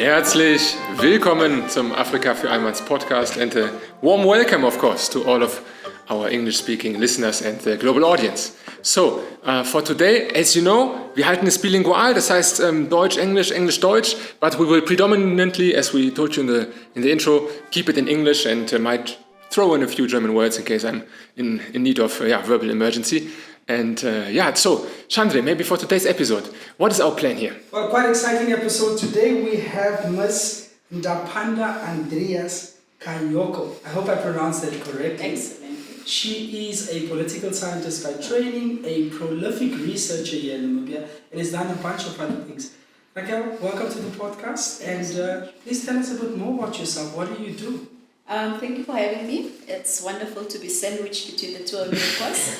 Herzlich willkommen zum Africa für Einmals podcast and a warm welcome, of course, to all of our English-speaking listeners and the global audience. So, for today, as you know, wir halten es bilingual, das heißt Deutsch, English, English, Deutsch, but we will predominantly, as we told you in the intro, keep it in English and might throw in a few German words in case I'm in need of verbal emergency. And so Chandre, maybe for today's episode, what is our plan here? Well, quite exciting episode. Today we have Ms. Rakkel Andreas. I hope I pronounced that correctly. Excellent. She is a political scientist by training, a prolific researcher here in Namibia, and has done a bunch of other things. Rakkel, welcome to the podcast, and please tell us a bit more about yourself. What do you do? Thank you for having me. It's wonderful to be sandwiched between the two of you, of course.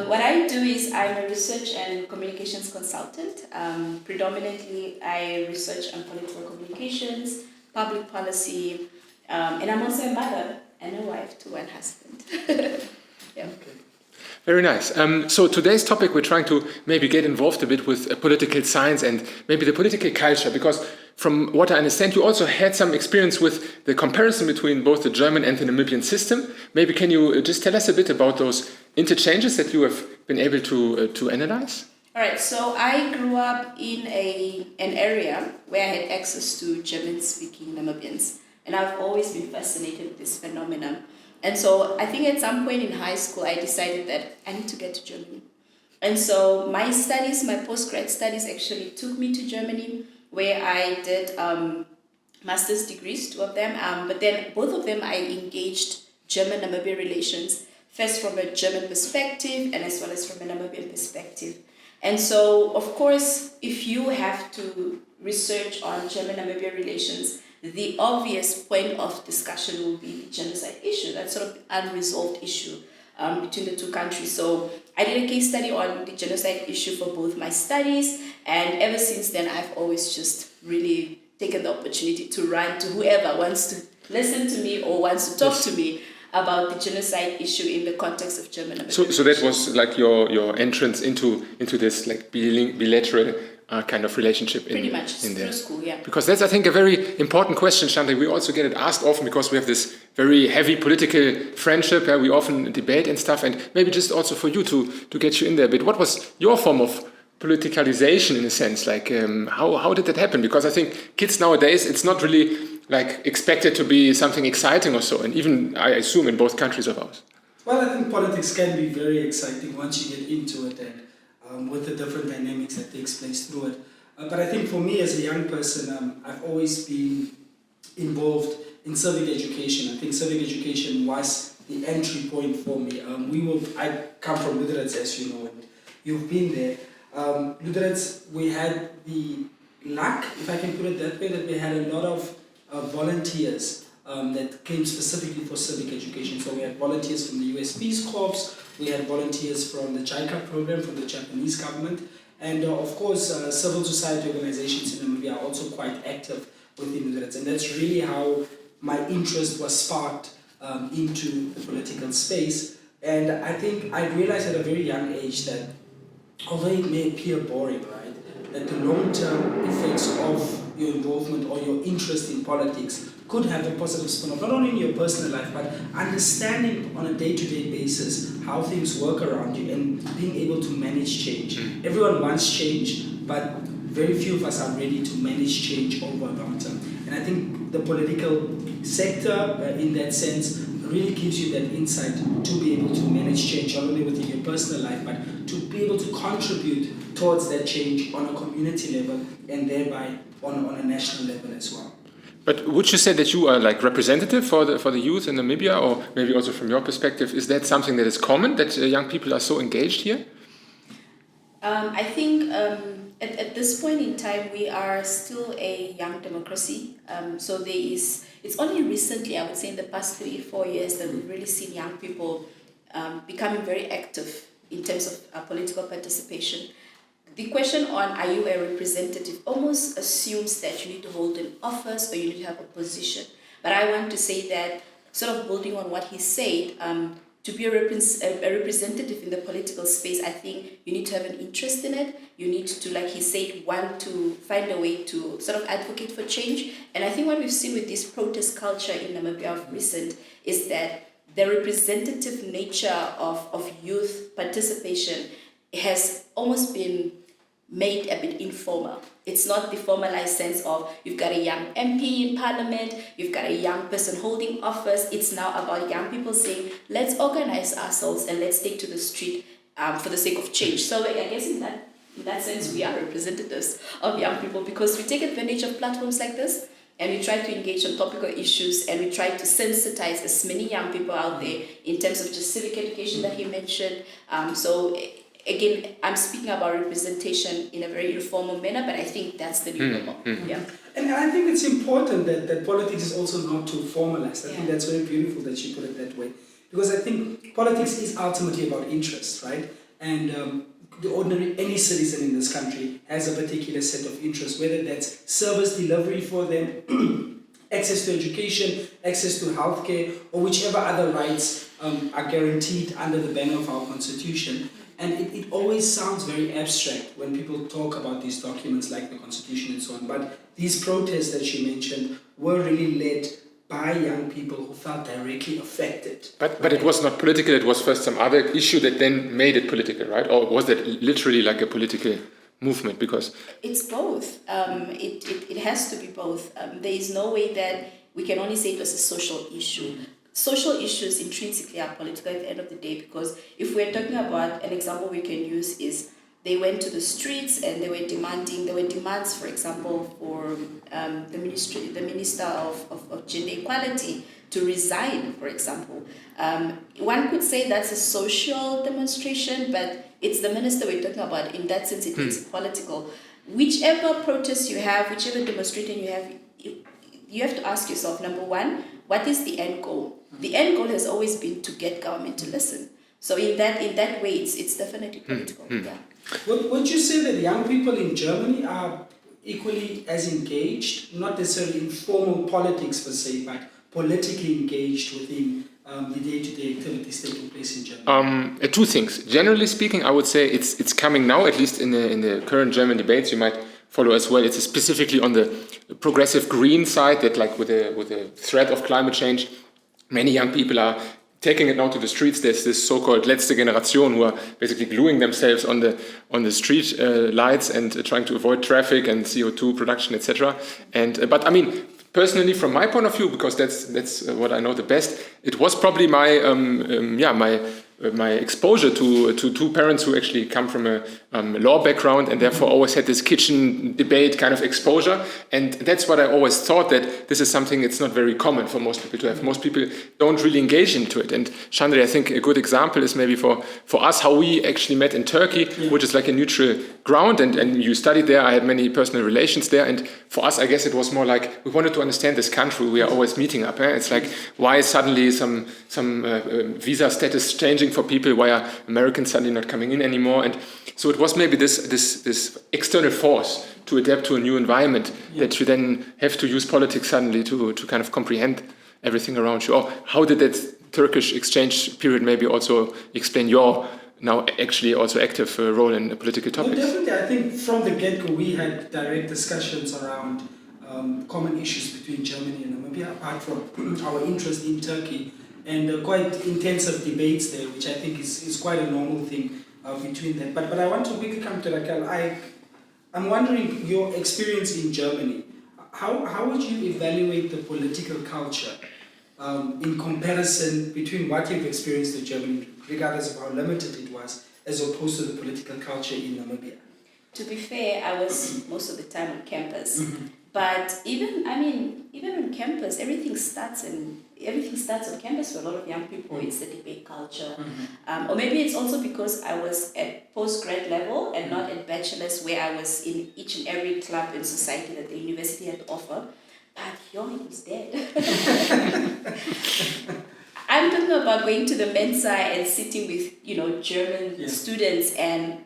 What I do is I'm a research and communications consultant. Predominantly, I research on political communications, public policy, and I'm also a mother and a wife to one husband. Yeah. Okay. Very nice. So today's topic, we're trying to maybe get involved a bit with political science and maybe the political culture, because from what I understand, you also had some experience with the comparison between both the German and the Namibian system. Maybe can you just tell us a bit about those interchanges that you have been able to analyze? All right, so I grew up in an area where I had access to German-speaking Namibians, and I've always been fascinated with this phenomenon. And so I think at some point in high school, I decided that I need to get to Germany. And so my postgrad studies actually took me to Germany, where I did master's degrees, 2 of them. But then both of them I engaged German-Namibian relations, first from a German perspective and as well as from a Namibian perspective. And so, of course, if you have to research on German-Namibian relations, the obvious point of discussion will be the genocide issue, that sort of unresolved issue between the two countries. So I did a case study on the genocide issue for both my studies, and ever since then I've always just really taken the opportunity to run to whoever wants to listen to me or wants to talk to me about the genocide issue in the context of German-Namibian. So that was like your entrance into this like bilateral kind of relationship Pretty much, in there. through school, yeah. Because that's, I think, a very important question, Chandra. We also get it asked often because we have this very heavy political friendship. We often debate and stuff, and maybe just also for you to get you in there a bit. What was your form of politicalization in a sense? Like, how did that happen? Because I think kids nowadays, it's not really like expected to be something exciting or so, and even I assume in both countries of ours. Well, I think politics can be very exciting once you get into it and with the different dynamics that takes place through it. But I think for me as a young person, I've always been involved in civic education. I think civic education was the entry point for me. I come from Lutherans, as you know, and you've been there. Lutherans, we had the luck, if I can put it that way, that we had a lot of volunteers that came specifically for civic education. So we had volunteers from the US Peace Corps, we had volunteers from the JICA program, from the Japanese government, and of course civil society organizations in Namibia are also quite active within Lutherans, and that's really how my interest was sparked into the political space. And I think I realized at a very young age that although it may appear boring, right, that the long-term effects of your involvement or your interest in politics could have a positive spin-off, not only in your personal life, but understanding on a day-to-day basis how things work around you and being able to manage change. Everyone wants change, but very few of us are ready to manage change over a long term. And I think the political sector, in that sense, really gives you that insight to be able to manage change, not only within your personal life, but to be able to contribute towards that change on a community level and thereby on a national level as well. But would you say that you are like representative for the youth in Namibia, or maybe also from your perspective, is that something that is common, that young people are so engaged here? I think at this point in time, we are still a young democracy. So it's only recently, I would say in the past 3-4 years, that we've really seen young people becoming very active in terms of political participation. The question on are you a representative almost assumes that you need to hold an office or you need to have a position. But I want to say that, sort of building on what he said, to be a representative in the political space, I think you need to have an interest in it. You need to, like he said, want to find a way to sort of advocate for change. And I think what we've seen with this protest culture in Namibia of recent is that the representative nature of youth participation has almost been made a bit informal. It's not the formalized sense of you've got a young MP in parliament, you've got a young person holding office. It's now about young people saying, let's organize ourselves and let's take to the street for the sake of change. So I guess in that sense, we are representatives of young people because we take advantage of platforms like this and we try to engage on topical issues and we try to sensitize as many young people out there in terms of just civic education that he mentioned. So again, I'm speaking about representation in a very informal manner, but I think that's the new normal. Yeah. And I think it's important that politics is also not too formalized. I think that's very beautiful that you put it that way. Because I think politics is ultimately about interest, right? And any citizen in this country has a particular set of interests, whether that's service delivery for them, access to education, access to healthcare, or whichever other rights are guaranteed under the banner of our constitution. And it always sounds very abstract when people talk about these documents like the Constitution and so on. But these protests that you mentioned were really led by young people who felt directly affected. But it was not political, it was first some other issue that then made it political, right? Or was that literally like a political movement? Because it's both. It has to be both. There is no way that we can only say it was a social issue. Social issues intrinsically are political at the end of the day, because if we're talking about an example we can use is they went to the streets and there were demands, for example, for the Minister of Gender Equality to resign, for example. One could say that's a social demonstration, but it's the minister we're talking about. In that sense, it makes it political. Whichever protest you have, whichever demonstration you have to ask yourself, number one, what is the end goal? The end goal has always been to get government to listen. So in that way, it's definitely political. Yeah. Would you say that young people in Germany are equally as engaged, not necessarily in formal politics per se, but politically engaged within the day-to-day activities taking place in Germany? Two things. Generally speaking, I would say it's coming now, at least in the current German debates. You might follow as well. It's specifically on the progressive green side that, like with the threat of climate change, many young people are taking it now to the streets. There's this so-called letzte Generation who are basically gluing themselves on the street lights and trying to avoid traffic and CO2 production, etc. But I mean, personally, from my point of view, because that's what I know the best, it was probably my exposure to two parents who actually come from a law background and therefore always had this kitchen debate kind of exposure. And that's what I always thought, that this is something it's not very common for most people to have. Most people don't really engage into it. And Chandra, I think a good example is maybe for us how we actually met in Turkey, which is like a neutral ground. And you studied there. I had many personal relations there. And for us, I guess it was more like we wanted to understand this country. We are always meeting up. It's like, why suddenly some visa status changing for people? Why are Americans suddenly not coming in anymore? And so it was maybe this external force to adapt to a new environment that you then have to use politics suddenly to kind of comprehend everything around you. Or how did that Turkish exchange period maybe also explain your now actually also active role in political topics? No, definitely. I think from the get-go we had direct discussions around common issues between Germany and Namibia, apart from our interest in Turkey. And quite intensive debates there, which I think is quite a normal thing between them. But I want to quickly come to Rakkel. I'm wondering your experience in Germany. How would you evaluate the political culture in comparison between what you've experienced in Germany, regardless of how limited it was, as opposed to the political culture in Namibia? To be fair, I was most of the time on campus. But even on campus, everything starts on campus for a lot of young people. It's the debate culture. Or maybe it's also because I was at postgrad level and not at bachelor's, where I was in each and every club in society that the university had to offer. But it was dead. I'm talking about going to the Mensa and sitting with, German students. And,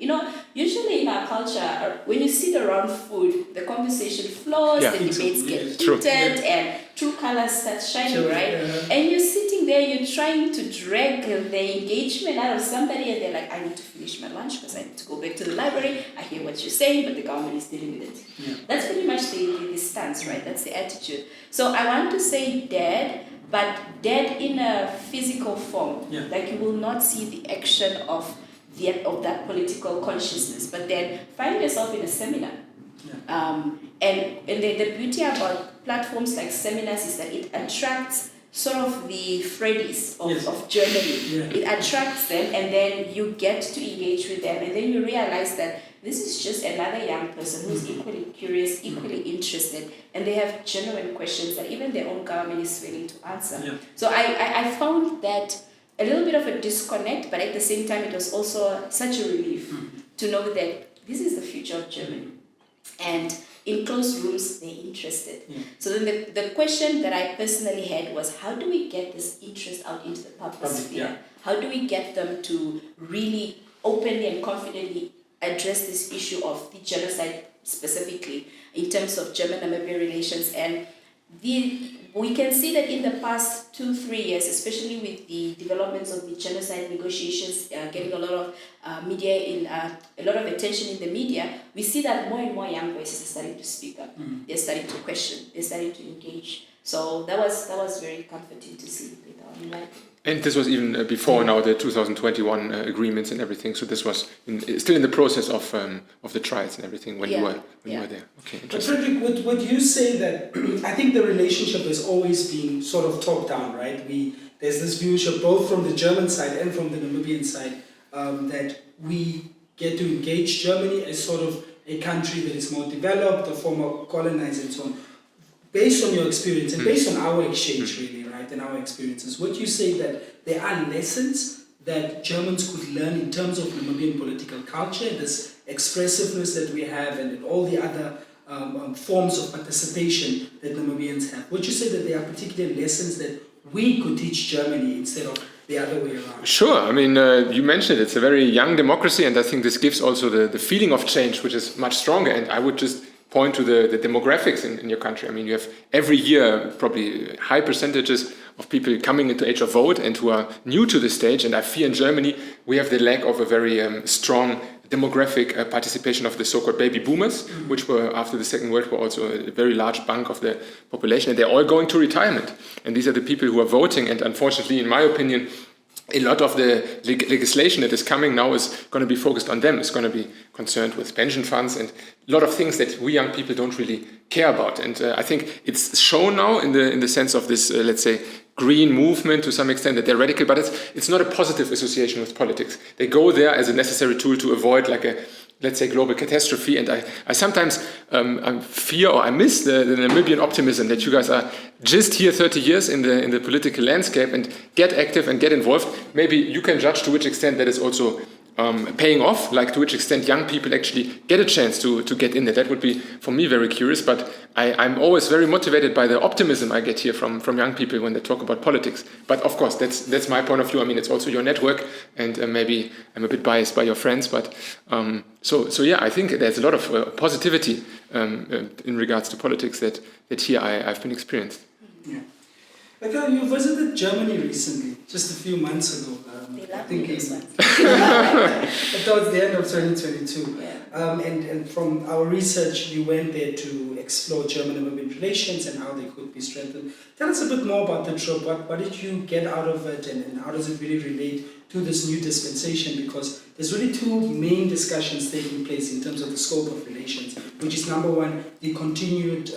usually in our culture, when you sit around food, the conversation flows, the debates get heated, and true colors start shining, right? And you're sitting there, you're trying to drag the engagement out of somebody, and they're like, I need to finish my lunch because I need to go back to the library. I hear what you're saying, but the government is dealing with it. Yeah. That's pretty much the stance, right? That's the attitude. So I want to say dead, but dead in a physical form. Yeah. Like you will not see the action of that political consciousness, but then find yourself in a seminar. Yeah. And the beauty about platforms like seminars is that it attracts sort of the Freddies of Germany. Yeah. It attracts them, and then you get to engage with them, and then you realize that this is just another young person who's equally curious, equally interested, and they have genuine questions that even their own government is willing to answer. Yeah. So I found that a little bit of a disconnect, but at the same time it was also such a relief to know that this is the future of Germany. And in closed rooms, they're interested. Yeah. So then the question that I personally had was, how do we get this interest out into the public sphere? Yeah. How do we get them to really openly and confidently address this issue of the genocide specifically in terms of German-Namibian relations? And we can see that in the past 2-3 years, especially with the developments of the genocide negotiations getting a lot of a lot of attention in the media, we see that more and more young voices are starting to speak up. They're starting to question. They're starting to engage. So that was very comforting to see. Right? And this was even before now the 2021 agreements and everything. So this was still in the process of the trials and everything when you were there. Okay, but Frederick, would you say that I think the relationship has always been sort of top down, right? There's this viewership both from the German side and from the Namibian side that we get to engage Germany as sort of a country that is more developed, a former colonizer and so on. Based on your experience and based on our exchange, really, right, and our experiences, would you say that there are lessons that Germans could learn in terms of Namibian political culture, this expressiveness that we have, and all the other forms of participation that Namibians have? Would you say that there are particular lessons that we could teach Germany instead of the other way around? Sure. I mean, you mentioned it's a very young democracy, and I think this gives also the feeling of change, which is much stronger. And I would just point to the demographics in your country. I mean, you have every year probably high percentages of people coming into age of vote and who are new to the stage. And I fear in Germany we have the lack of a very strong demographic participation of the so-called baby boomers, which were after the Second World War also a very large bulk of the population. And they're all going to retirement. And these are the people who are voting. And unfortunately, in my opinion, a lot of the legislation that is coming now is going to be focused on them. It's going to be concerned with pension funds and a lot of things that we young people don't really care about. And I think it's shown now in the sense of this, let's say, green movement to some extent, that they're radical, but it's not a positive association with politics. They go there as a necessary tool to avoid like a, let's say, global catastrophe. And I sometimes fear or I miss the Namibian optimism that you guys are just here 30 years in the political landscape and get active and get involved. Maybe you can judge to which extent that is also paying off, like to which extent young people actually get a chance to get in there. That would be, for me, very curious. But I'm always very motivated by the optimism I get here from young people when they talk about politics. But of course, that's my point of view. I mean, it's also your network, and maybe I'm a bit biased by your friends. But so yeah, I think there's a lot of positivity in regards to politics that here I've been experienced. Yeah. Rakkel, you visited Germany recently, just a few months ago. I think towards the end of 2022. Yeah. And from our research, you went there to explore German-Namibian relations and how they could be strengthened. Tell us a bit more about the trip. What did you get out of it, and how does it really relate to this new dispensation? Because there's really two main discussions taking place in terms of the scope of relations, which is number one, the continued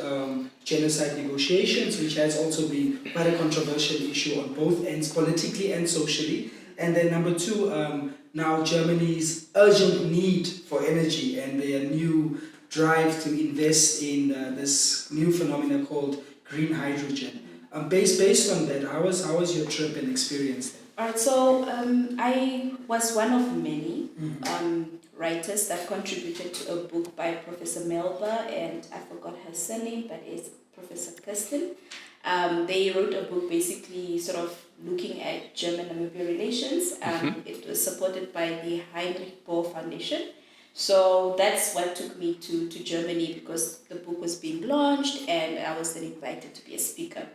genocide negotiations, which has also been quite a controversial issue on both ends, politically and socially. And then number two, now Germany's urgent need for energy and their new drive to invest in this new phenomenon called green hydrogen. Based on that, how was your trip and experience there? All right, so I was one of many writers that contributed to a book by Professor Melba, and I forgot her surname, but it's Professor Kirsten. They wrote a book basically sort of looking at German-Namibian relations. It was supported by the Heinrich Bohr Foundation. So that's what took me to Germany, because the book was being launched and I was then invited to be a speaker.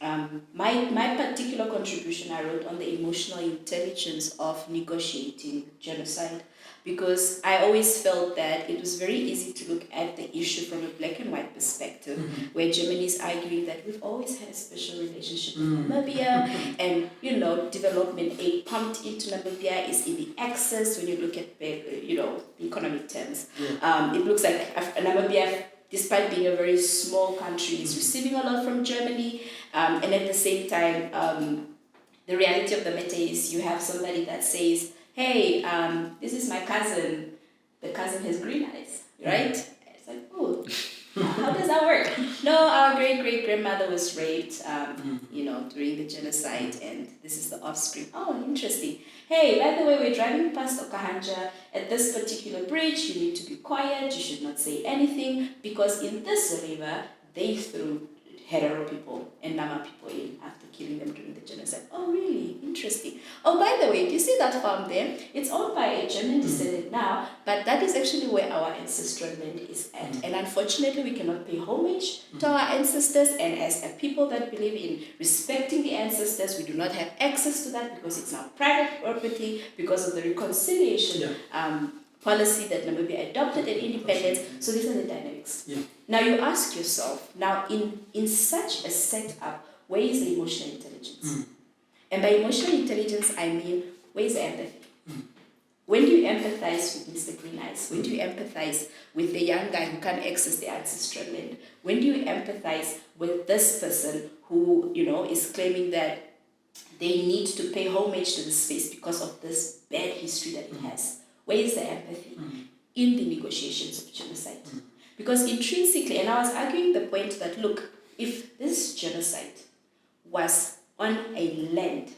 my particular contribution I wrote on the emotional intelligence of negotiating genocide, because I always felt that it was very easy to look at the issue from a black and white perspective, where Germany is arguing that we've always had a special relationship with Namibia, and development aid pumped into Namibia is in the excess when you look at the economic terms. It looks like Namibia, despite being a very small country, is receiving a lot from Germany, and at the same time, the reality of the matter is you have somebody that says, hey, this is my cousin. The cousin has green eyes, right? It's like, oh, how does that work? No, our great-great-grandmother was raped, during the genocide, and this is the offspring. Oh, interesting. Hey, by the way, we're driving past Okahanja. At this particular bridge, you need to be quiet. You should not say anything, because in this river, they threw Herero people and Nama people in after killing them during the genocide. Oh, really? Interesting. Oh, by the way, do you see that farm there? It's owned by a German descendant now, but that is actually where our ancestral land is at. And unfortunately, we cannot pay homage to our ancestors. And as a people that believe in respecting the ancestors, we do not have access to that because it's now private property because of the reconciliation policy that Namibia adopted at independence. So these are the dynamics. Now you ask yourself, now in such a setup, where is the emotional intelligence? And by emotional intelligence, I mean, where is the empathy? When do you empathize with Mr. Green Eyes? When do you empathize with the young guy who can't access the ancestral land? When do you empathize with this person who, is claiming that they need to pay homage to the space because of this bad history that it has? Where is the empathy in the negotiations of genocide? Because intrinsically, and I was arguing the point that, look, if this genocide was on a land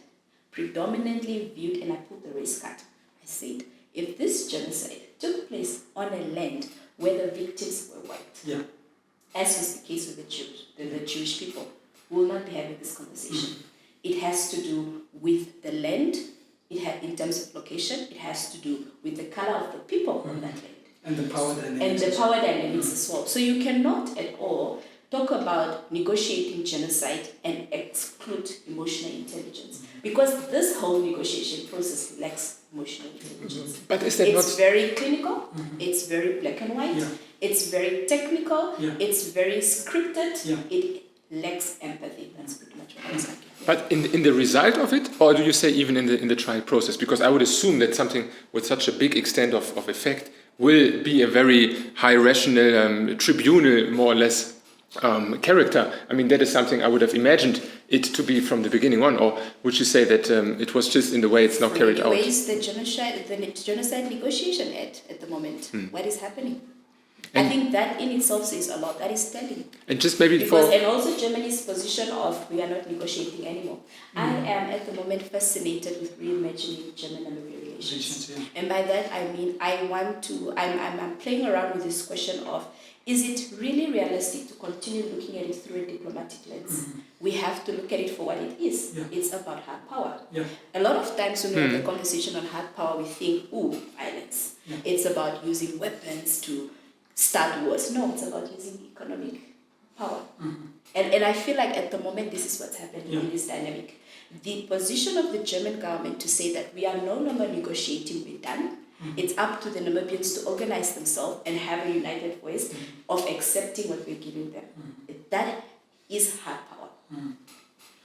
predominantly viewed, and I pulled the race card, I said, if this genocide took place on a land where the victims were white, as was the case with the Jewish people, we will not be having this conversation. It has to do with the land. In terms of location, it has to do with the color of the people on that land. And the power dynamics. And the power dynamics as well. So you cannot at all talk about negotiating genocide and exclude emotional intelligence. Because this whole negotiation process lacks emotional intelligence. But is that it's very clinical, it's very black and white, it's very technical, it's very scripted, it lacks empathy. That's pretty much what I was saying. But in the result of it, or do you say even in the trial process? Because I would assume that something with such a big extent of effect will be a very high rational tribunal, more or less, character. I mean, that is something I would have imagined it to be from the beginning on. Or would you say that it was just in the way it's now carried out? Where is the genocide negotiation at the moment? What is happening? I think that in itself says a lot. That is telling. And just maybe and also Germany's position of we are not negotiating anymore. I am at the moment fascinated with reimagining German-Namibian relations. And by that I mean I'm playing around with this question of, is it really realistic to continue looking at it through a diplomatic lens? We have to look at it for what it is. It's about hard power. A lot of times when we have a conversation on hard power, we think, violence. It's about using weapons to start wars. No, it's about using economic power. And I feel like at the moment this is what's happening in this dynamic. The position of the German government to say that we are no longer negotiating, we're done. It's up to the Namibians to organize themselves and have a united voice of accepting what we're giving them. That is hard power.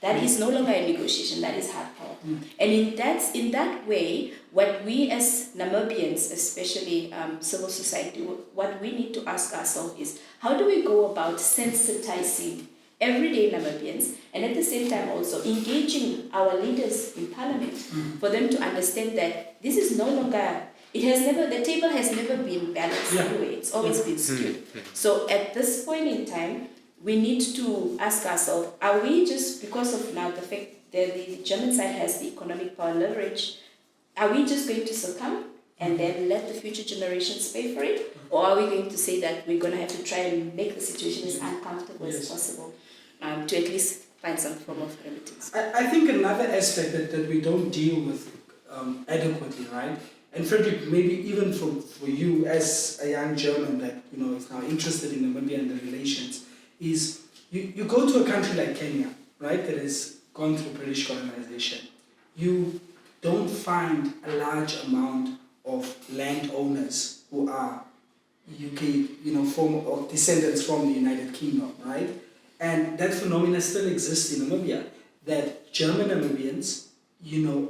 That is no longer a negotiation, that is hard power. And in that way, what we as Namibians, especially civil society, what we need to ask ourselves is, how do we go about sensitizing everyday Namibians and at the same time also engaging our leaders in parliament for them to understand that this is no longer, the table has never been balanced anyway, it's always been skewed. So at this point in time, we need to ask ourselves, are we just, because of now the fact that the German side has the economic power leverage, are we just going to succumb and then let the future generations pay for it? Or are we going to say that we're going to have to try and make the situation as uncomfortable as possible to at least find some form of remittance? I think another aspect that we don't deal with adequately, right? And Frederick, maybe even for you as a young German that is now interested in Namibia and the relations, is you go to a country like Kenya, right, that has gone through British colonization, you don't find a large amount of landowners who are UK, or descendants from the United Kingdom, right? And that phenomena still exists in Namibia, that German-Namibians,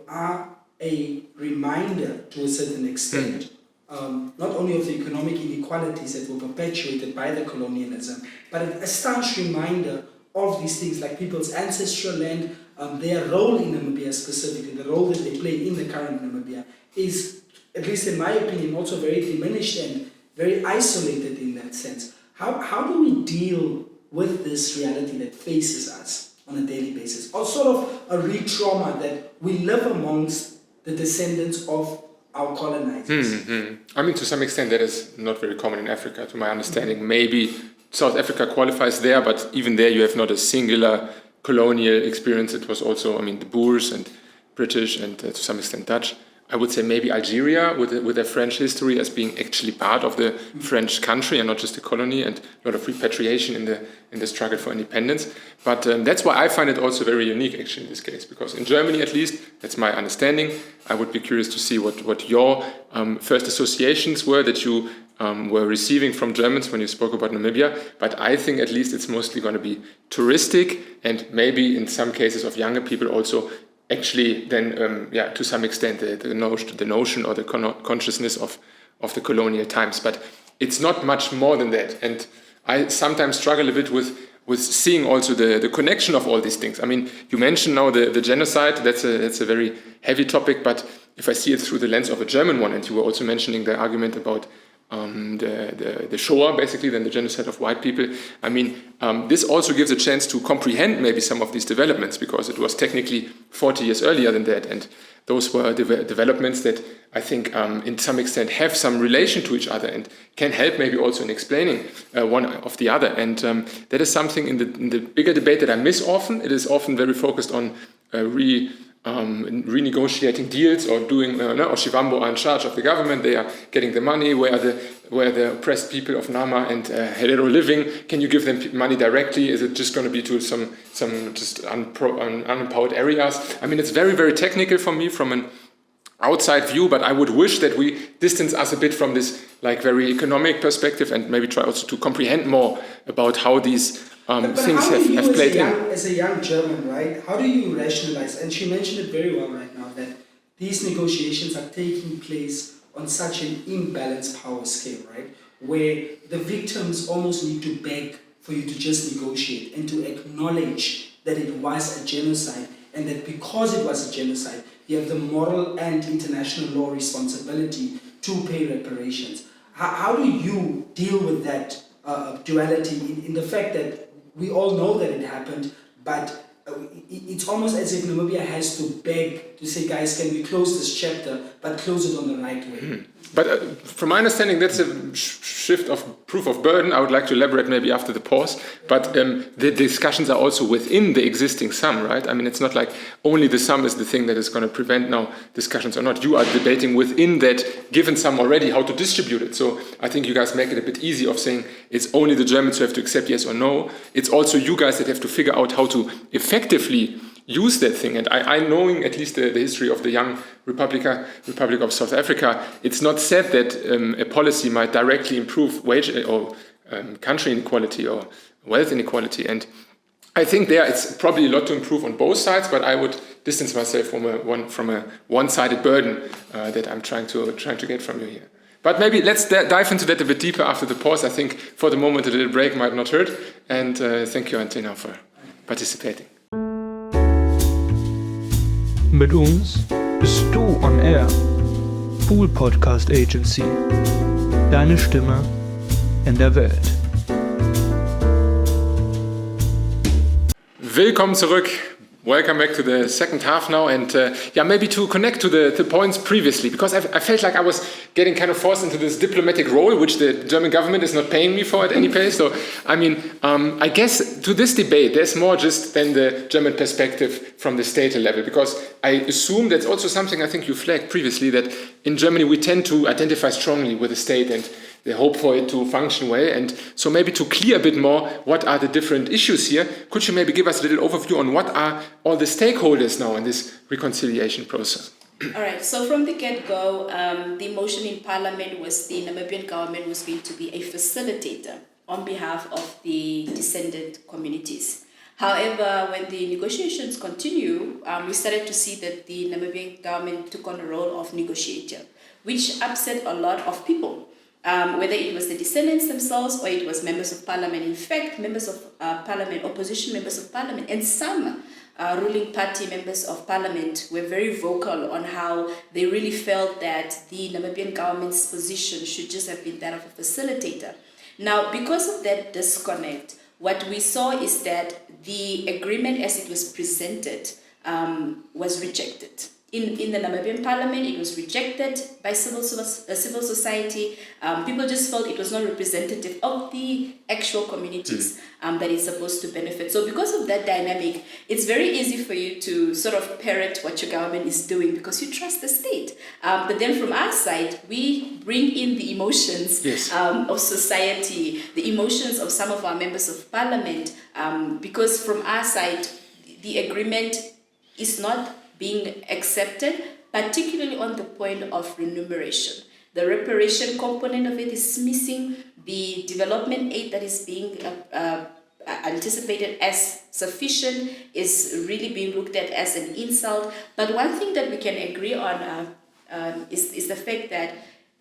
are a reminder to a certain extent, not only of the economic inequalities that were perpetuated by the colonialism, but a staunch reminder of these things like people's ancestral land, their role in Namibia specifically, the role that they play in the current Namibia is, at least in my opinion, also very diminished and very isolated in that sense. How do we deal with this reality that faces us on a daily basis? Or sort of a re-trauma that we live amongst the descendants of our colonizers? I mean, to some extent, that is not very common in Africa, to my understanding. Maybe South Africa qualifies there, but even there you have not a singular colonial experience. It was also, the Boers and British and to some extent Dutch. I would say maybe Algeria with their French history as being actually part of the French country and not just a colony, and a lot of repatriation in the struggle for independence. But that's why I find it also very unique actually in this case, because in Germany at least, that's my understanding. I would be curious to see what your first associations were that you were receiving from Germans when you spoke about Namibia. But I think at least it's mostly going to be touristic, and maybe in some cases of younger people also actually then, to some extent, the notion or the consciousness of the colonial times. But it's not much more than that. And I sometimes struggle a bit with seeing also the connection of all these things. I mean, you mentioned now the genocide. That's a very heavy topic. But if I see it through the lens of a German one, and you were also mentioning the argument about the Shoah, basically, then the genocide of white people. I mean, this also gives a chance to comprehend maybe some of these developments, because it was technically 40 years earlier than that, and those were developments that I think in some extent have some relation to each other and can help maybe also in explaining one of the other. And that is something in the bigger debate that I miss often. It is often very focused on renegotiating deals or doing Shivambo are in charge of the government. They are getting the money. Where the oppressed people of Nama and Herero living? Can you give them money directly? Is it just going to be to some just unempowered areas? I mean, it's very, very technical for me from an outside view, but I would wish that we distance us a bit from this very economic perspective and maybe try also to comprehend more about how these things have played in. As a young German, right, how do you rationalize, and she mentioned it very well right now, that these negotiations are taking place on such an imbalanced power scale, right, where the victims almost need to beg for you to just negotiate and to acknowledge that it was a genocide, and that because it was a genocide, you have the moral and international law responsibility to pay reparations. How do you deal with that duality in the fact that we all know that it happened, but it's almost as if Namibia has to beg to say, guys, can we close this chapter, but close it on the right way? But from my understanding, that's a shift of proof of burden. I would like to elaborate maybe after the pause. But the discussions are also within the existing sum, right? I mean, it's not like only the sum is the thing that is going to prevent now discussions or not. You are debating within that given sum already how to distribute it. So I think you guys make it a bit easy of saying it's only the Germans who have to accept yes or no. It's also you guys that have to figure out how to effectively use that thing. And I knowing at least the history of the young Republic of South Africa, it's not said that a policy might directly improve wage or country inequality or wealth inequality. And I think there it's probably a lot to improve on both sides, but I would distance myself from a one-sided burden that I'm trying to get from you here. But maybe let's dive into that a bit deeper after the pause. I think for the moment a little break might not hurt. And thank you, Antina, for participating. Mit uns bist du on air. Pool Podcast Agency. Deine Stimme in der Welt. Willkommen zurück. Welcome back to the second half now, and maybe to connect to the points previously, because I felt like I was getting kind of forced into this diplomatic role, which the German government is not paying me for at any pace. So, I mean, I guess to this debate, there's more just than the German perspective from the state level, because I assume that's also something I think you flagged previously, that in Germany we tend to identify strongly with the state and they hope for it to function well. And so maybe to clear a bit more, what are the different issues here? Could you maybe give us a little overview on what are all the stakeholders now in this reconciliation process? All right, so from the get-go, the motion in Parliament was the Namibian government was going to be a facilitator on behalf of the descendant communities. However, when the negotiations continue, we started to see that the Namibian government took on a role of negotiator, which upset a lot of people, whether it was the descendants themselves or it was members of parliament. In fact, members of parliament, opposition members of parliament, and some ruling party members of parliament were very vocal on how they really felt that the Namibian government's position should just have been that of a facilitator. Now, because of that disconnect, what we saw is that the agreement as it was presented was rejected. In the Namibian parliament, it was rejected by civil society. People just felt it was not representative of the actual communities that it's supposed to benefit. So because of that dynamic, it's very easy for you to sort of parrot what your government is doing because you trust the state. But then from our side, we bring in the emotions of society, the emotions of some of our members of parliament, because from our side, the agreement is not being accepted, particularly on the point of remuneration. The reparation component of it is missing. The development aid that is being anticipated as sufficient is really being looked at as an insult. But one thing that we can agree on is the fact that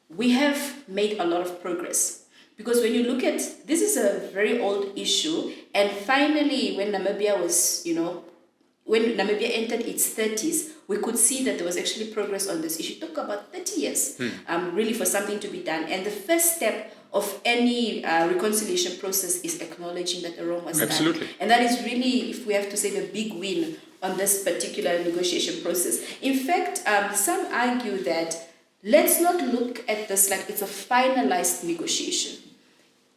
we have made a lot of progress. Because when you look at, this is a very old issue, and finally when Namibia was, when Namibia entered its 30s, we could see that there was actually progress on this issue. It took about 30 years, really, for something to be done. And the first step of any reconciliation process is acknowledging that the wrong was done. And that is really, if we have to say, the big win on this particular negotiation process. In fact, some argue that let's not look at this like it's a finalized negotiation.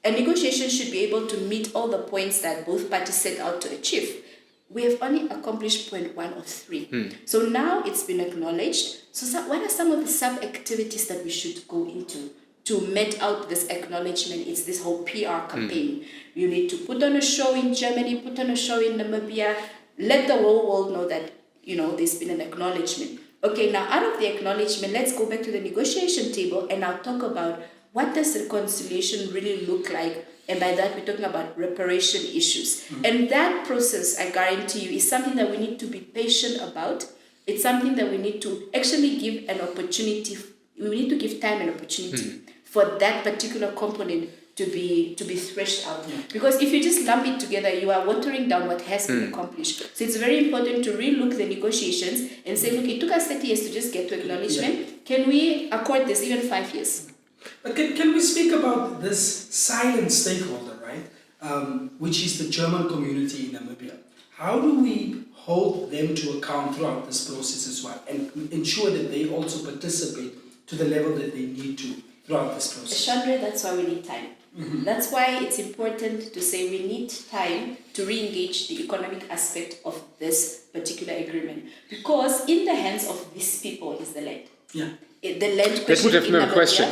A negotiation should be able to meet all the points that both parties set out to achieve. We have only accomplished point 1 of 3. So now it's been acknowledged. So what are some of the sub-activities that we should go into to met out this acknowledgement? It's this whole PR campaign. You need to put on a show in Germany, put on a show in Namibia, let the whole world know that, there's been an acknowledgement. Okay, now out of the acknowledgement, let's go back to the negotiation table and I'll talk about what does reconciliation really look like. And by that, we're talking about reparation issues. And that process, I guarantee you, is something that we need to be patient about. It's something that we need to actually give an opportunity. We need to give time and opportunity for that particular component to be threshed out. Because if you just lump it together, you are watering down what has been accomplished. So it's very important to relook the negotiations and say, look, it took us 30 years to just get to acknowledgement. Can we accord this even 5 years? But can we speak about this silent stakeholder, right? Which is the German community in Namibia. How do we hold them to account throughout this process as well and ensure that they also participate to the level that they need to throughout this process? Chandra, that's why we need time. That's why it's important to say we need time to re-engage the economic aspect of this particular agreement. Because in the hands of these people is the land. The land that would have been a question.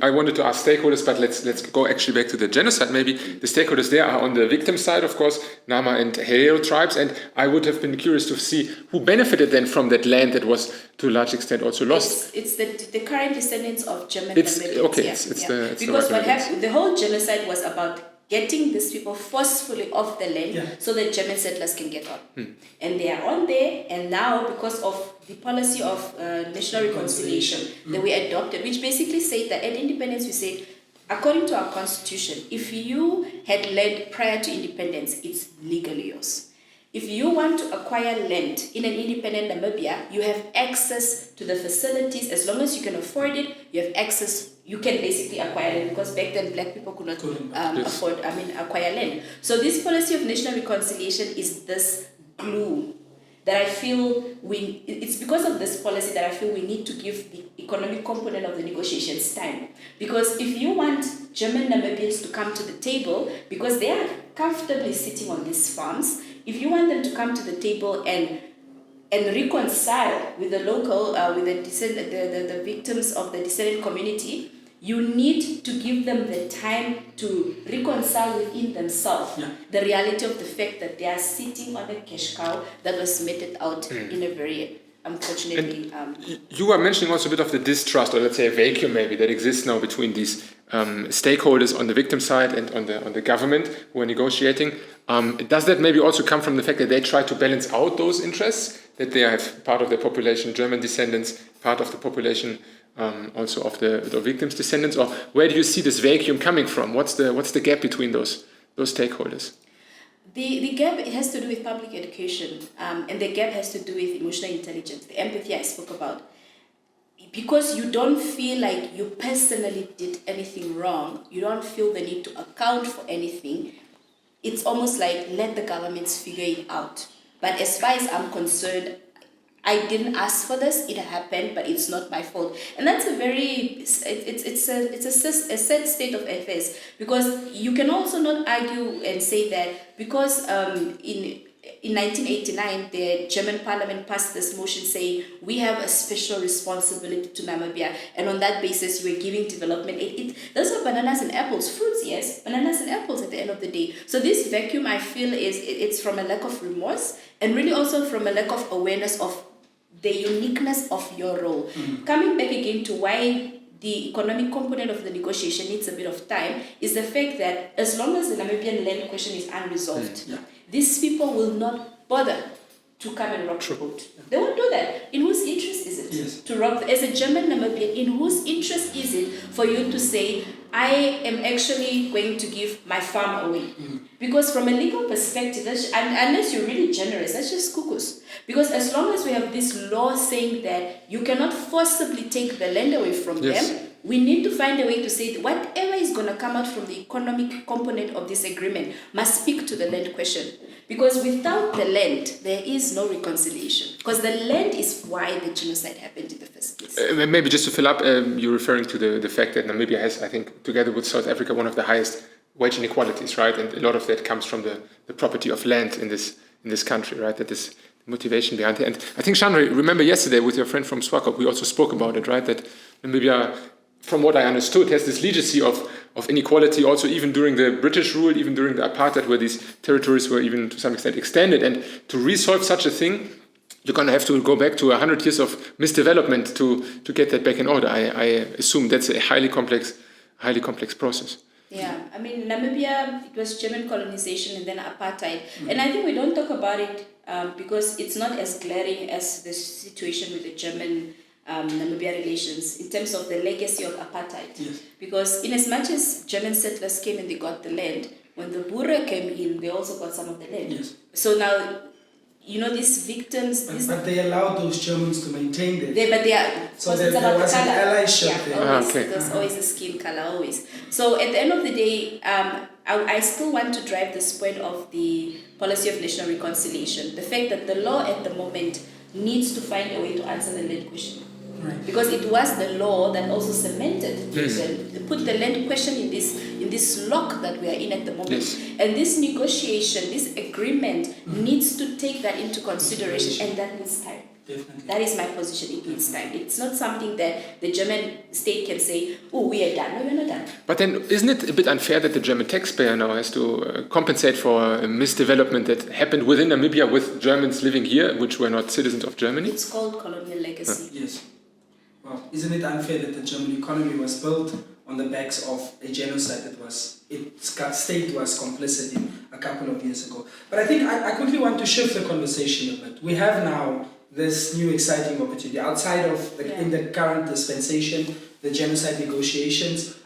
I wanted to ask stakeholders, but let's go actually back to the genocide. Maybe the stakeholders there are on the victim side, of course, Nama and Herero tribes, and I would have been curious to see who benefited then from that land that was to a large extent also lost. It's the current descendants of German-Namibians. Because what happened, the whole genocide was about getting these people forcefully off the land so that German settlers can get on. And they are on there, and now because of the policy of national reconciliation that we adopted, which basically said that at independence we said, according to our constitution, if you had land prior to independence, it's legally yours. If you want to acquire land in an independent Namibia, you have access to the facilities. As long as you can afford it, you have access. You can basically acquire land, because back then black people could not acquire land. So this policy of national reconciliation is this glue that I feel it's because of this policy that I feel we need to give the economic component of the negotiations time. Because if you want German-Namibians to come to the table, because they are comfortably sitting on these farms, if you want them to come to the table and reconcile with the local, with the victims of the descendant community, you need to give them the time to reconcile within themselves the reality of the fact that they are sitting on a cash cow that was meted out in a very unfortunately. You were mentioning also a bit of the distrust, or let's say a vacuum maybe, that exists now between these stakeholders on the victim side and on the government who are negotiating. Does that maybe also come from the fact that they try to balance out those interests, that they have part of their population German descendants, part of the population also of the victims' descendants, or where do you see this vacuum coming from? What's the gap between those stakeholders? The gap has to do with public education, and the gap has to do with emotional intelligence, the empathy I spoke about. Because you don't feel like you personally did anything wrong, you don't feel the need to account for anything, it's almost like let the governments figure it out. But as far as I'm concerned, I didn't ask for this, it happened, but it's not my fault. And that's a very, it's a sad state of affairs, because you can also not argue and say that because in 1989, the German parliament passed this motion saying we have a special responsibility to Namibia, and on that basis you were giving development aid. Those are bananas and apples, fruits, yes, bananas and apples at the end of the day. So this vacuum, I feel, it's from a lack of remorse, and really also from a lack of awareness of the uniqueness of your role. Coming back again to why the economic component of the negotiation needs a bit of time is the fact that as long as the Namibian land question is unresolved, these people will not bother to come and rock the boat. They won't do that. In whose interest is it? Yes. To rock, as a German-Namibian, in whose interest is it for you to say, I am actually going to give my farm away? Because from a legal perspective, unless you're really generous, that's just cuckoos. Because as long as we have this law saying that you cannot forcibly take the land away from them, we need to find a way to say that whatever is going to come out from the economic component of this agreement must speak to the land question. Because without the land, there is no reconciliation. Because the land is why the genocide happened in the first place. Maybe just to fill up, you're referring to the fact that Namibia has, I think, together with South Africa, one of the highest wage inequalities, right? And a lot of that comes from the property of land in this country, right? That is the motivation behind it. And I think, Chandra, remember yesterday with your friend from Swakop, we also spoke about it, right? That Namibia, from what I understood, has this legacy of inequality also even during the British rule, even during the apartheid, where these territories were even to some extent extended. And to resolve such a thing, you're going to have to go back to 100 years of misdevelopment to get that back in order. I assume that's a highly complex process. Yeah, I mean, Namibia, it was German colonization and then apartheid. And I think we don't talk about it because it's not as glaring as the situation with the German-Namibia relations in terms of the legacy of apartheid. Yes. Because in as much as German settlers came and they got the land, when the Boer came in, they also got some of the land. Yes. So now, you know, these victims... But they allowed those Germans to maintain them. But they are... So there was an allyship there. Always, there's always a skin color, always. So at the end of the day, I still want to drive this point of the policy of national reconciliation. The fact that the law at the moment needs to find a way to answer the land question. Right. Because it was the law that also cemented put the land question in this lock that we are in at the moment. Yes. And this negotiation, this agreement needs to take that into consideration, and that needs time. Definitely. That is my position. It needs time. It's not something that the German state can say, oh, we are done. No, we're not done. But then isn't it a bit unfair that the German taxpayer now has to compensate for a misdevelopment that happened within Namibia with Germans living here, which were not citizens of Germany? It's called colonial legacy. Yes. Well, isn't it unfair that the German economy was built on the backs of a genocide that its state was complicit in a couple of years ago? But I think I quickly want to shift the conversation a bit. We have now this new exciting opportunity outside of in the current dispensation, the genocide negotiations.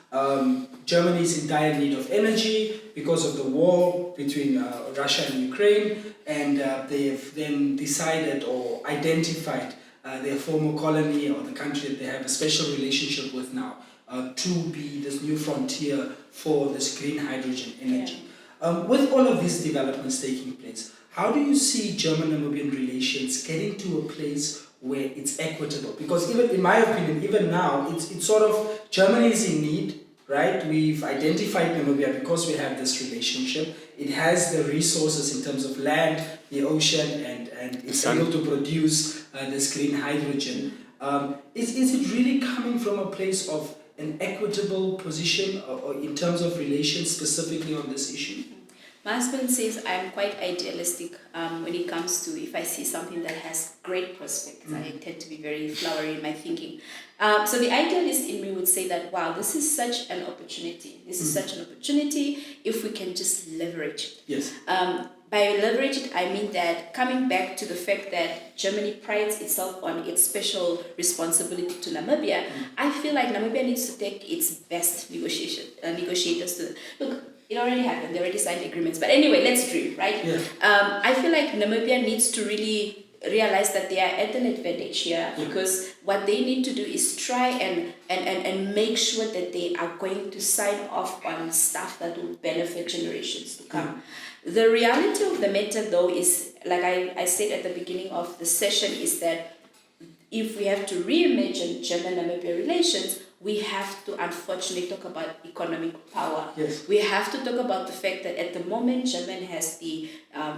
Germany is in dire need of energy because of the war between Russia and Ukraine, and they have then decided or identified their former colony or the country that they have a special relationship with now to be this new frontier for this green hydrogen energy. With all of these developments taking place, how do you see German-Namibian relations getting to a place where it's equitable? Because even in my opinion, even now, it's sort of, Germany is in need, right? We've identified Namibia because we have this relationship. It has the resources in terms of land, the ocean, and it's able to produce this green hydrogen. Is it really coming from a place of an equitable position or in terms of relations specifically on this issue? My husband says I'm quite idealistic when it comes to if I see something that has great prospects. I tend to be very flowery in my thinking. So the idealist in me would say that, wow, this is such an opportunity. This is such an opportunity if we can just leverage it. Yes. By leverage it, I mean that coming back to the fact that Germany prides itself on its special responsibility to Namibia, I feel like Namibia needs to take its best negotiators to look. It already happened. They already signed agreements. But anyway, let's dream, right? Yeah. I feel like Namibia needs to really realize that they are at an advantage here because what they need to do is try and make sure that they are going to sign off on stuff that will benefit generations to come. The reality of the matter, though, is, like I said at the beginning of the session, is that if we have to reimagine German-Namibia relations, we have to unfortunately talk about economic power. Yes. We have to talk about the fact that at the moment, Germany has the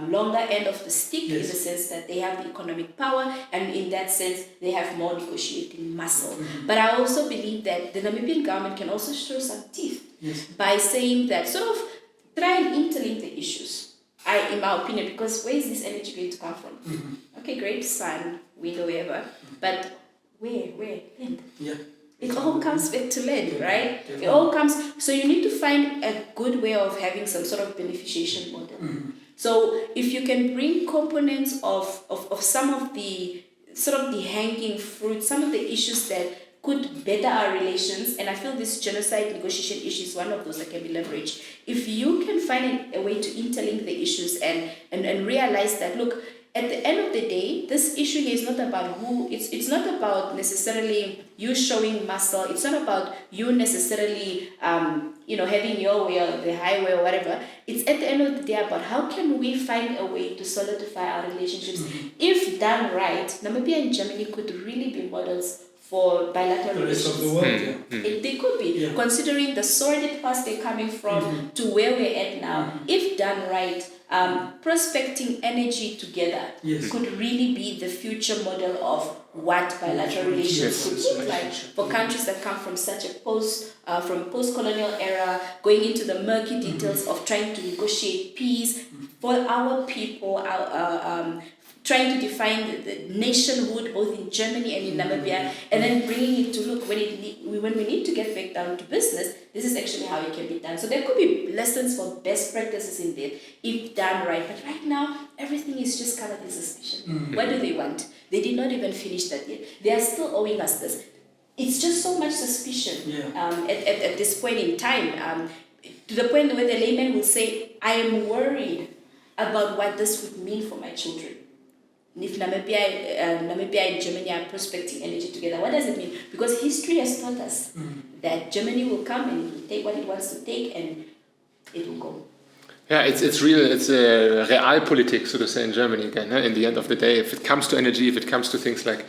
longer end of the stick in the sense that they have the economic power, and in that sense, they have more negotiating muscle. But I also believe that the Namibian government can also show some teeth by saying that sort of try and interlink the issues. In my opinion, because where is this energy going to come from? Okay, great, sun, wind, or whatever, but where, land? Yeah. It all comes back to land, right? Definitely. It all comes. So you need to find a good way of having some sort of beneficiation model. So if you can bring components of some of the sort of the hanging fruit, some of the issues that could better our relations, and I feel this genocide negotiation issue is one of those that can be leveraged. If you can find a way to interlink the issues and realize that, look, at the end of the day, this issue here is not about it's not about necessarily you showing muscle. It's not about you necessarily, having your way or the highway or whatever. It's at the end of the day about how can we find a way to solidify our relationships. If done right, Namibia and Germany could really be models for bilateral relations. The rest of the world, They could be, considering the sordid past they're coming from to where we're at now. If done right, prospecting energy together could really be the future model of what bilateral relations could look like for countries that come from such a post-colonial era, going into the murky details of trying to negotiate peace for our people, trying to define the nationhood both in Germany and in Namibia, and then bringing it to look when we need to get back down to business, this is actually how it can be done. So there could be lessons for best practices in there if done right. But right now, everything is just covered in suspicion. What do they want? They did not even finish that yet. They are still owing us this. It's just so much suspicion at this point in time, to the point where the layman will say, I am worried about what this would mean for my children. If Namibia and Germany are prospecting energy together, what does it mean? Because history has taught us that Germany will come and it will take what it wants to take and it will go. Yeah, it's a realpolitik, so to say, in Germany again. In the end of the day, if it comes to energy, if it comes to things like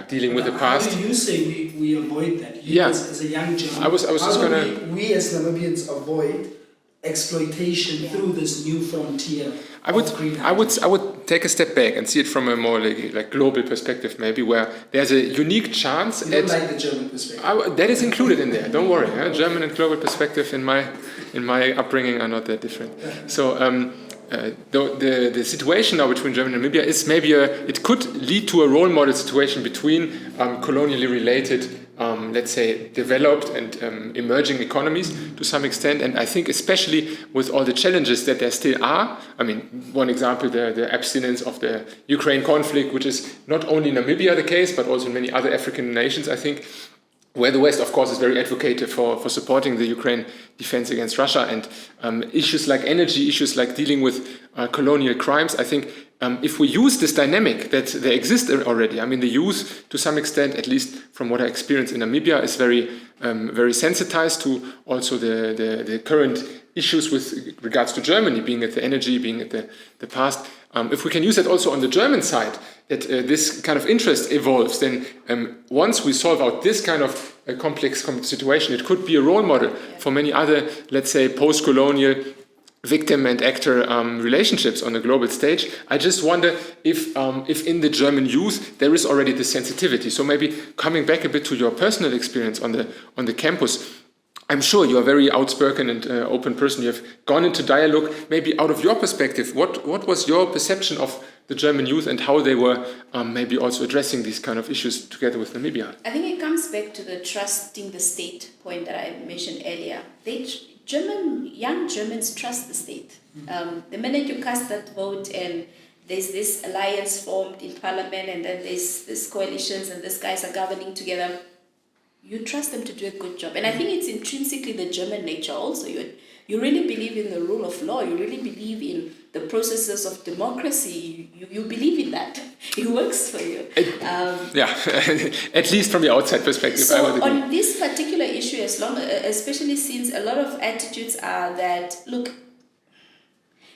dealing with the past. How do you say we avoid that? As a young German, I was just gonna. We as Namibians avoid exploitation through this new frontier. I would take a step back and see it from a more like global perspective, maybe, where there's a unique chance. You don't like the German perspective. That is included in there. Don't worry. German and global perspective in my upbringing are not that different. So the situation now between Germany and Namibia is maybe it could lead to a role model situation between colonially related, let's say, developed and emerging economies to some extent. And I think especially with all the challenges that there still are, I mean, one example, the abstinence of the Ukraine conflict, which is not only in Namibia the case, but also in many other African nations, I think, where the West, of course, is very advocative for supporting the Ukraine defense against Russia, and issues like energy, issues like dealing with colonial crimes. I think if we use this dynamic that there exists already, I mean, the youth, to some extent, at least from what I experienced in Namibia, is very sensitized to also the current issues with regards to Germany, being at the energy, being at the past. If we can use that also on the German side, that this kind of interest evolves, then once we solve out this kind of complex situation, it could be a role model for many other, let's say, post-colonial victim and actor relationships on a global stage. I just wonder if in the German youth there is already the sensitivity. So maybe coming back a bit to your personal experience on the campus, I'm sure you are a very outspoken and open person. You have gone into dialogue. Maybe out of your perspective, what was your perception of the German youth and how they were maybe also addressing these kind of issues together with Namibia? I think it comes back to the trusting the state point that I mentioned earlier. Young Germans trust the state. The minute you cast that vote and there's this alliance formed in parliament and then there's this coalitions and these guys are governing together, you trust them to do a good job. And I think it's intrinsically the German nature also. You really believe in the rule of law. You really believe in the processes of democracy. You believe in that. It works for you. At least from the outside perspective. So I would agree. On this particular issue, especially since a lot of attitudes are that, look,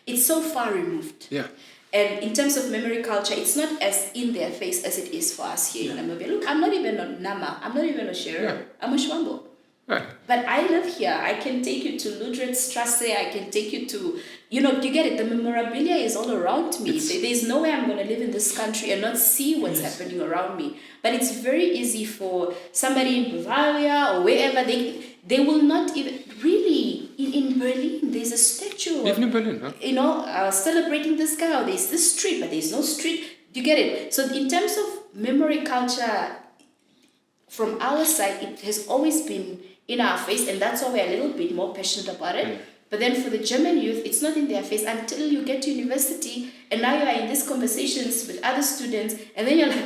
it's so far removed. Yeah. And in terms of memory culture, it's not as in their face as it is for us here in Namibia. Look, I'm not even a Nama. I'm not even a Shera. Yeah. I'm a Shwambo. Right. But I live here. I can take you to Ludwigstrasse. I can take you to, you get it. The memorabilia is all around me. There's no way I'm going to live in this country and not see what's happening around me. But it's very easy for somebody in Bavaria or wherever, they will not even, really, in Berlin, there's a statue. Even in Berlin, huh? Celebrating this guy, or there's this street, but there's no street. You get it? So in terms of memory culture, from our side, it has always been in our face, and that's why we're a little bit more passionate about it. But then for the German youth, it's not in their face until you get to university, and now you are in these conversations with other students, and then you're like,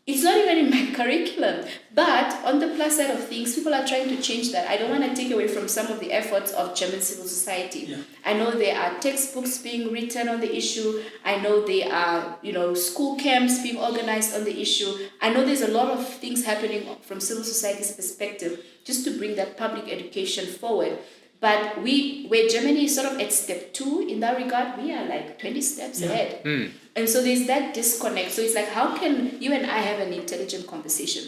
it's not even in my curriculum. But on the plus side of things, people are trying to change that. I don't want to take away from some of the efforts of German civil society. Yeah. I know there are textbooks being written on the issue. I know there are, school camps being organized on the issue. I know there's a lot of things happening from civil society's perspective just to bring that public education forward. But where Germany is sort of at step 2 in that regard, we are like 20 steps ahead. And so there's that disconnect. So it's like, how can you and I have an intelligent conversation?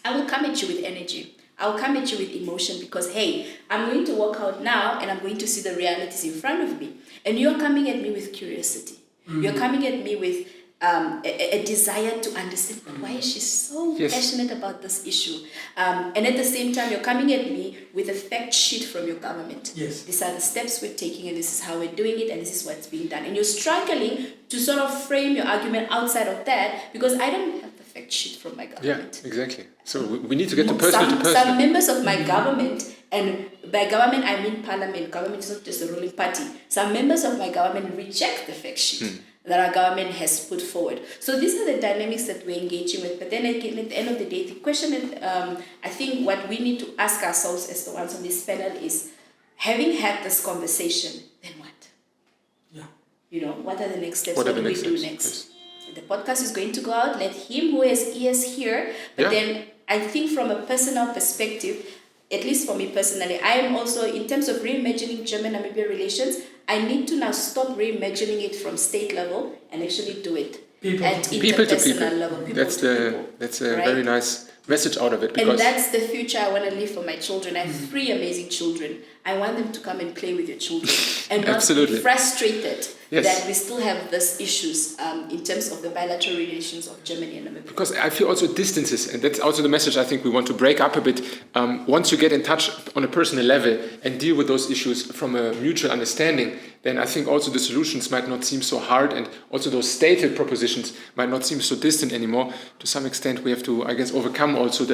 I will come at you with energy. I'll come at you with emotion because, hey, I'm going to walk out now and I'm going to see the realities in front of me. And you're coming at me with curiosity. You're coming at me with a desire to understand why is she so passionate about this issue. And at the same time, you're coming at me with a fact sheet from your government. Yes. These are the steps we're taking and this is how we're doing it and this is what's being done. And you're struggling to sort of frame your argument outside of that because I don't have the fact sheet from my government. Yeah, exactly. So we need to get to person to person. Some members of my government, and by government I mean parliament, government is not just the ruling party. Some members of my government reject the fact sheet that our government has put forward. So these are the dynamics that we're engaging with. But then again, at the end of the day, the question is, I think what we need to ask ourselves as the ones on this panel is, having had this conversation, then what? Yeah. What are the next steps? What do we do next? Yes. The podcast is going to go out. Let him who has ears hear. But then I think from a personal perspective, at least for me personally, I am also, in terms of reimagining German-Namibia relations, I need to now stop reimagining it from state level and actually do it at interpersonal level. That's a very nice message out of it. And that's the future I want to leave for my children. I have 3 amazing children. I want them to come and play with your children and not be frustrated that we still have these issues in terms of the bilateral relations of Germany and Namibia. Because I feel also distances, and that's also the message I think we want to break up a bit. Once you get in touch on a personal level and deal with those issues from a mutual understanding, then I think also the solutions might not seem so hard, and also those stated propositions might not seem so distant anymore. To some extent, we have to, I guess, overcome also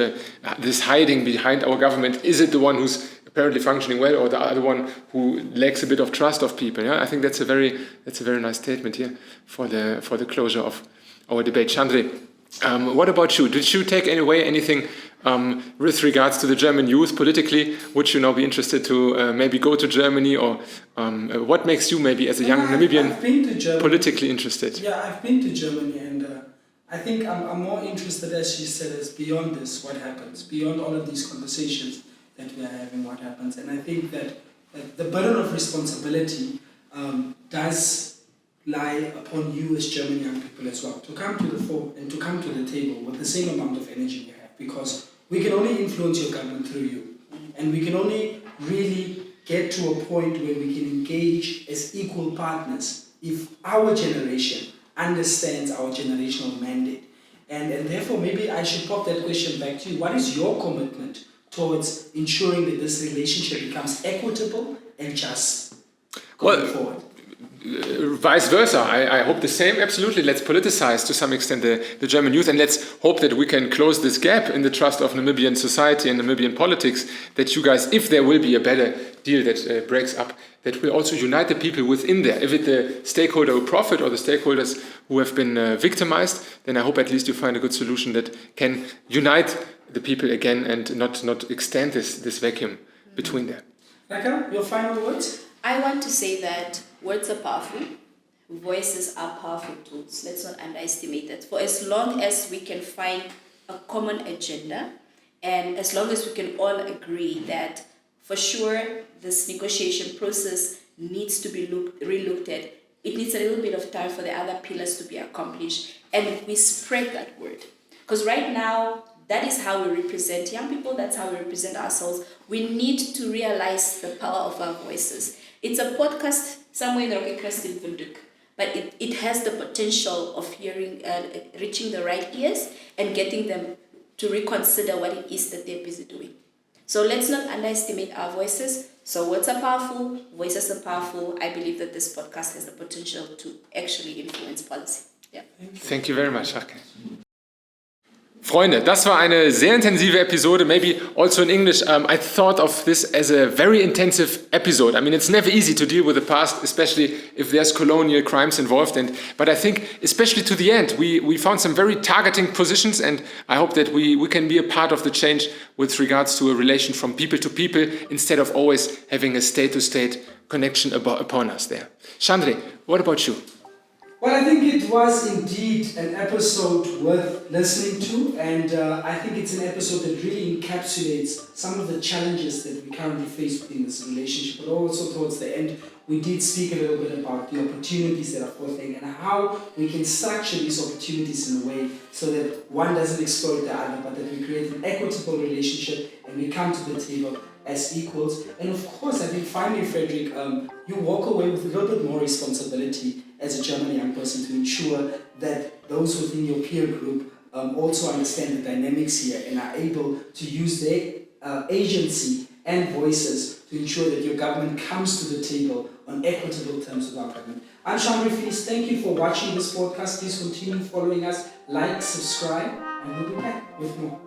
this hiding behind our government. Is it the one who's apparently functioning well, or the other one who lacks a bit of trust of people? Yeah, I think that's a very nice statement here for the closure of our debate. Chandri, what about you? Did you take away anything with regards to the German youth politically? Would you now be interested to maybe go to Germany, or what makes you maybe as a young Namibian politically interested? Yeah, I've been to Germany, and I think I'm more interested, as she said, as beyond this, what happens, beyond all of these conversations that we are having, what happens. And I think that the burden of responsibility does lie upon you as German young people as well, to come to the fore and to come to the table with the same amount of energy you have, because we can only influence your government through you, and we can only really get to a point where we can engage as equal partners if our generation understands our generational mandate. And therefore, maybe I should pop that question back to you. What is your commitment towards ensuring that this relationship becomes equitable and just going forward? Vice versa. I hope the same. Absolutely. Let's politicize to some extent the German youth, and let's hope that we can close this gap in the trust of Namibian society and Namibian politics, that you guys, if there will be a better deal that breaks up, that will also unite the people within there. If it's the stakeholder who profit or the stakeholders who have been victimized, then I hope at least you find a good solution that can unite the people again and not extend this vacuum between them. Rakkel, your final words? I want to say that words are powerful, voices are powerful tools. Let's not underestimate that. For as long as we can find a common agenda, and as long as we can all agree that for sure this negotiation process needs to be re-looked at, it needs a little bit of time for the other pillars to be accomplished, and we spread that word. Because right now, that is how we represent young people, that's how we represent ourselves. We need to realize the power of our voices. It's a podcast somewhere in the Rocky Crest in Vunduk, but it has the potential of reaching the right ears and getting them to reconsider what it is that they're busy doing. So let's not underestimate our voices. So words are powerful, voices are powerful. I believe that this podcast has the potential to actually influence policy. Yeah. Thank you very much, Rakkel. Freunde, das war eine sehr intensive Episode, maybe also in English. I thought of this as a very intensive episode. I mean, it's never easy to deal with the past, especially if there's colonial crimes involved. But I think, especially to the end, we found some very targeting positions, and I hope that we can be a part of the change with regards to a relation from people to people, instead of always having a state-to-state connection upon us there. Chandri, what about you? Well, I think it was indeed an episode worth listening to, and I think it's an episode that really encapsulates some of the challenges that we currently face within this relationship, but also towards the end, we did speak a little bit about the opportunities that are forthcoming and how we can structure these opportunities in a way so that one doesn't exploit the other, but that we create an equitable relationship and we come to the table as equals. And of course, I think finally, Frederick, you walk away with a little bit more responsibility as a German young person to ensure that those within your peer group also understand the dynamics here and are able to use their agency and voices to ensure that your government comes to the table on equitable terms with our government. I'm Chandri Fees. Thank you for watching this podcast. Please continue following us, like, subscribe, and we'll be back with more.